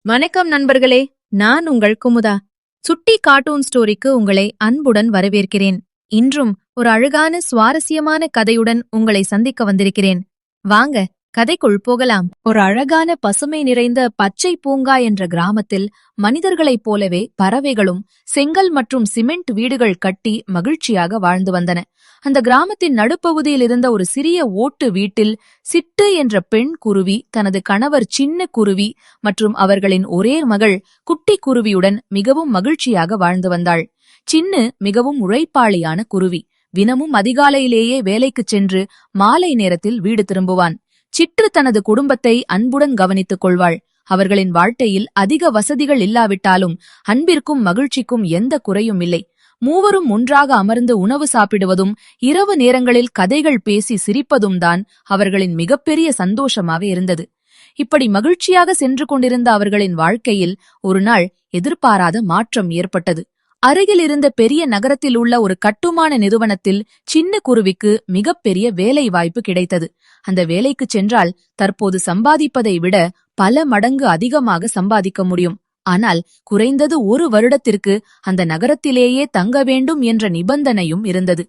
வணக்கம் நண்பர்களே, நான் உங்கள் குமுதா. சுட்டி கார்ட்டூன் ஸ்டோரிக்கு உங்களை அன்புடன் வரவேற்கிறேன். இன்றும் ஒரு அழகான சுவாரஸ்யமான கதையுடன் உங்களை சந்திக்க வந்திருக்கிறேன். வாங்க கதைக்குள் போகலாம். ஒரு அழகான பசுமை நிறைந்த பச்சை பூங்கா என்ற கிராமத்தில் மனிதர்களைப் போலவே பறவைகளும் செங்கல் மற்றும் சிமெண்ட் வீடுகள் கட்டி மகிழ்ச்சியாக வாழ்ந்து வந்தன. அந்த கிராமத்தின் நடுப்பகுதியில் இருந்த ஒரு சிறிய ஓட்டு வீட்டில் சிட்டு என்ற பெண் குருவி தனது கணவர் சின்ன குருவி மற்றும் அவர்களின் ஒரே மகள் குட்டி குருவியுடன் மிகவும் மகிழ்ச்சியாக வாழ்ந்து வந்தாள். சின்னு மிகவும் உழைப்பாளியான குருவி. தினமும் அதிகாலையிலேயே வேலைக்குச் சென்று மாலை நேரத்தில் வீடு திரும்புவான். சிட்டு தனது குடும்பத்தை அன்புடன் கவனித்துக் கொள்வாள். அவர்களின் வாழ்க்கையில் அதிக வசதிகள் இல்லாவிட்டாலும் அன்பிற்கும் மகிழ்ச்சிக்கும் எந்த குறையும் இல்லை. மூவரும் ஒன்றாக அமர்ந்து உணவு சாப்பிடுவதும் இரவு நேரங்களில் கதைகள் பேசி சிரிப்பதும் தான் அவர்களின் மிகப்பெரிய சந்தோஷமாக இருந்தது. இப்படி மகிழ்ச்சியாக சென்று கொண்டிருந்த அவர்களின் வாழ்க்கையில் ஒரு நாள் எதிர்பாராத மாற்றம் ஏற்பட்டது. அருகில் இருந்த பெரிய நகரத்தில் உள்ள ஒரு கட்டுமான நிறுவனத்தில் சின்ன குருவிக்கு மிகப்பெரிய வேலை வாய்ப்பு கிடைத்தது. அந்த வேலைக்கு சென்றால் தற்போது சம்பாதிப்பதை விட பல மடங்கு அதிகமாக சம்பாதிக்க முடியும். ஆனால் குறைந்தது 1 வருடத்திற்கு அந்த நகரத்திலேயே தங்க வேண்டும் என்ற நிபந்தனையும் இருந்தது.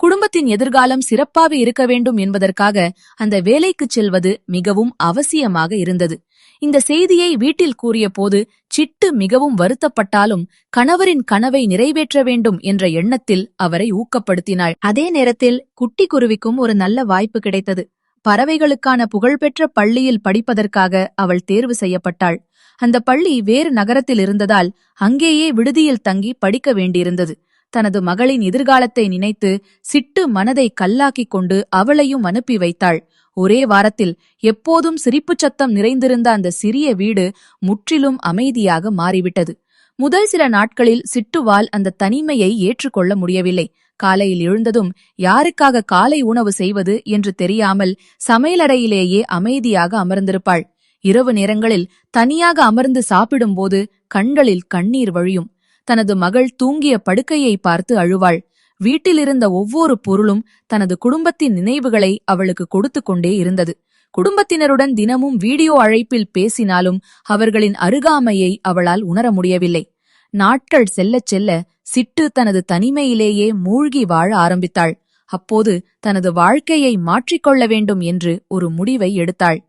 குடும்பத்தின் எதிர்காலம் சிறப்பாக இருக்க வேண்டும் என்பதற்காக அந்த வேலைக்குச் செல்வது மிகவும் அவசியமாக இருந்தது. இந்த செய்தியை வீட்டில் கூறிய போது சிட்டு மிகவும் வருத்தப்பட்டாலும் கணவரின் கனவை நிறைவேற்ற வேண்டும் என்ற எண்ணத்தில் அவரை ஊக்கப்படுத்தினாள். அதே நேரத்தில் குட்டி குருவிக்கும் ஒரு நல்ல வாய்ப்பு கிடைத்தது. பறவைகளுக்கான புகழ்பெற்ற பள்ளியில் படிப்பதற்காக அவள் தேர்வு செய்யப்பட்டாள். அந்த பள்ளி வேறு நகரத்தில் இருந்ததால் அங்கேயே விடுதியில் தங்கி படிக்க வேண்டியிருந்தது. தனது மகளின் எதிர்காலத்தை நினைத்து சிட்டு மனதை கல்லாக்கிக் கொண்டு அவளையும் அனுப்பி வைத்தாள். ஒரே வாரத்தில் எப்போதும் சிரிப்புச் சத்தம் நிறைந்திருந்த அந்த சிறிய வீடு முற்றிலும் அமைதியாக மாறிவிட்டது. முதல் சில நாட்களில் சிட்டுவால் அந்த தனிமையை ஏற்றுக்கொள்ள முடியவில்லை. காலையில் எழுந்ததும் யாருக்காக காலை உணவு செய்வது என்று தெரியாமல் சமையலறையிலேயே அமைதியாக அமர்ந்திருப்பாள். இரவு நேரங்களில் தனியாக அமர்ந்து சாப்பிடும்போது கண்களில் கண்ணீர் வழியும். தனது மகள் தூங்கிய படுக்கையை பார்த்து அழுவாள். வீட்டிலிருந்த ஒவ்வொரு பொருளும் தனது குடும்பத்தின் நினைவுகளை அவளுக்கு கொடுத்து கொண்டே இருந்தது. குடும்பத்தினருடன் தினமும் வீடியோ அழைப்பில் பேசினாலும் அவர்களின் அருகாமையை அவளால் உணர முடியவில்லை. நாட்கள் செல்லச் செல்ல சிட்டு தனது தனிமையிலேயே மூழ்கி வாழ ஆரம்பித்தாள். அப்போது தனது வாழ்க்கையை மாற்றிக்கொள்ள வேண்டும் என்று ஒரு முடிவை எடுத்தாள்.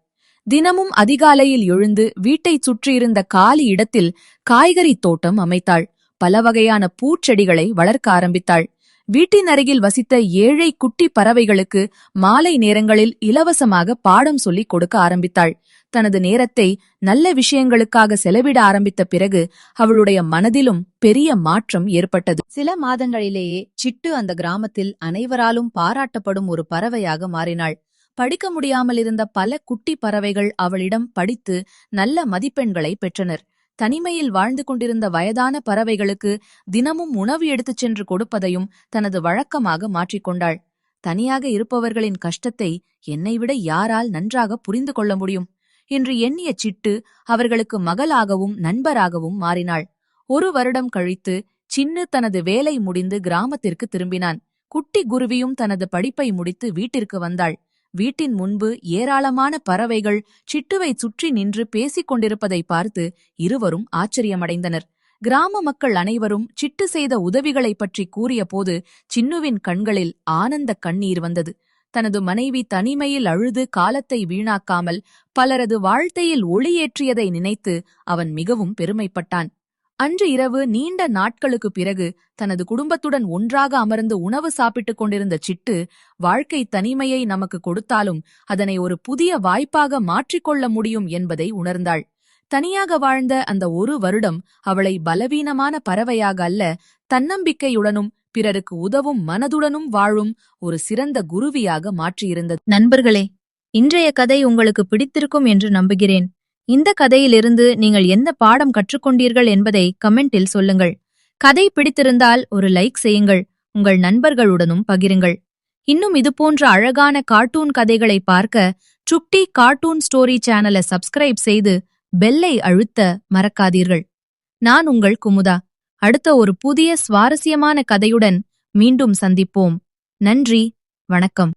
தினமும் அதிகாலையில் எழுந்து வீட்டைச் சுற்றியிருந்த காலி இடத்தில் காய்கறி தோட்டம் அமைத்தாள். பல வகையான பூச்செடிகளை வளர்க்க ஆரம்பித்தாள். வீட்டின் அருகில் வசித்த ஏழை குட்டி பறவைகளுக்கு மாலை நேரங்களில் இலவசமாக பாடம் சொல்லிக் கொடுக்க ஆரம்பித்தாள். தனது நேரத்தை நல்ல விஷயங்களுக்காக செலவிட ஆரம்பித்த பிறகு அவளுடைய மனதிலும் பெரிய மாற்றம் ஏற்பட்டது. சில மாதங்களிலேயே சிட்டு அந்த கிராமத்தில் அனைவராலும் பாராட்டப்படும் ஒரு பறவையாக மாறினாள். படிக்க முடியாமல் இருந்த பல குட்டி பறவைகள் அவளிடம் படித்து நல்ல மதிப்பெண்களை பெற்றனர். தனிமையில் வாழ்ந்து கொண்டிருந்த வயதான பறவைகளுக்கு தினமும் உணவு எடுத்துச் சென்று கொடுப்பதையும் தனது வழக்கமாக மாற்றிக்கொண்டாள். தனியாக இருப்பவர்களின் கஷ்டத்தை என்னைவிட யாரால் நன்றாக புரிந்து கொள்ள முடியும் என்று எண்ணிய சிட்டு அவர்களுக்கு மகளாகவும் நண்பராகவும் மாறினாள். 1 வருடம் கழித்து சின்னு தனது வேலை முடிந்து கிராமத்திற்கு திரும்பினான். குட்டி குருவியும் தனது படிப்பை முடித்து வீட்டிற்கு வந்தாள். வீட்டின் முன்பு ஏராளமான பறவைகள் சிட்டுவை சுற்றி நின்று பேசிக் கொண்டிருப்பதை பார்த்து இருவரும் ஆச்சரியமடைந்தனர். கிராம மக்கள் அனைவரும் சிட்டு செய்த உதவிகளை பற்றி கூறிய போது சின்னுவின் கண்களில் ஆனந்த கண்ணீர் வந்தது. தனது மனைவி தனிமையில் அழுது காலத்தை வீணாக்காமல் பலரது வாழ்க்கையில் ஒளியேற்றியதை நினைத்து அவன் மிகவும் பெருமைப்பட்டான். அன்று இரவு நீண்ட நாட்களுக்கு பிறகு தனது குடும்பத்துடன் ஒன்றாக அமர்ந்து உணவு சாப்பிட்டுக் கொண்டிருந்த சிட்டு, வாழ்க்கை தனிமையை நமக்கு கொடுத்தாலும் அதனை ஒரு புதிய வாய்ப்பாக மாற்றிக்கொள்ள முடியும் என்பதை உணர்ந்தாள். தனியாக வாழ்ந்த அந்த 1 வருடம் அவளை பலவீனமான பறவையாக அல்ல, தன்னம்பிக்கையுடனும் பிறருக்கு உதவும் மனதுடனும் வாழும் ஒரு சிறந்த குருவியாக மாற்றியிருந்தது. நண்பர்களே, இன்றைய கதை உங்களுக்கு பிடித்திருக்கும் என்று நம்புகிறேன். இந்த கதையிலிருந்து நீங்கள் என்ன பாடம் கற்றுக்கொண்டீர்கள் என்பதை கமெண்டில் சொல்லுங்கள். கதை பிடித்திருந்தால் ஒரு லைக் செய்யுங்கள். உங்கள் நண்பர்களுடனும் பகிருங்கள். இன்னும் இதுபோன்ற அழகான கார்ட்டூன் கதைகளை பார்க்க சுட்டி கார்ட்டூன் ஸ்டோரி சேனலை சப்ஸ்கிரைப் செய்து பெல்லை அழுத்த மறக்காதீர்கள். நான் உங்கள் குமுதா. அடுத்த ஒரு புதிய சுவாரஸ்யமான கதையுடன் மீண்டும் சந்திப்போம். நன்றி, வணக்கம்.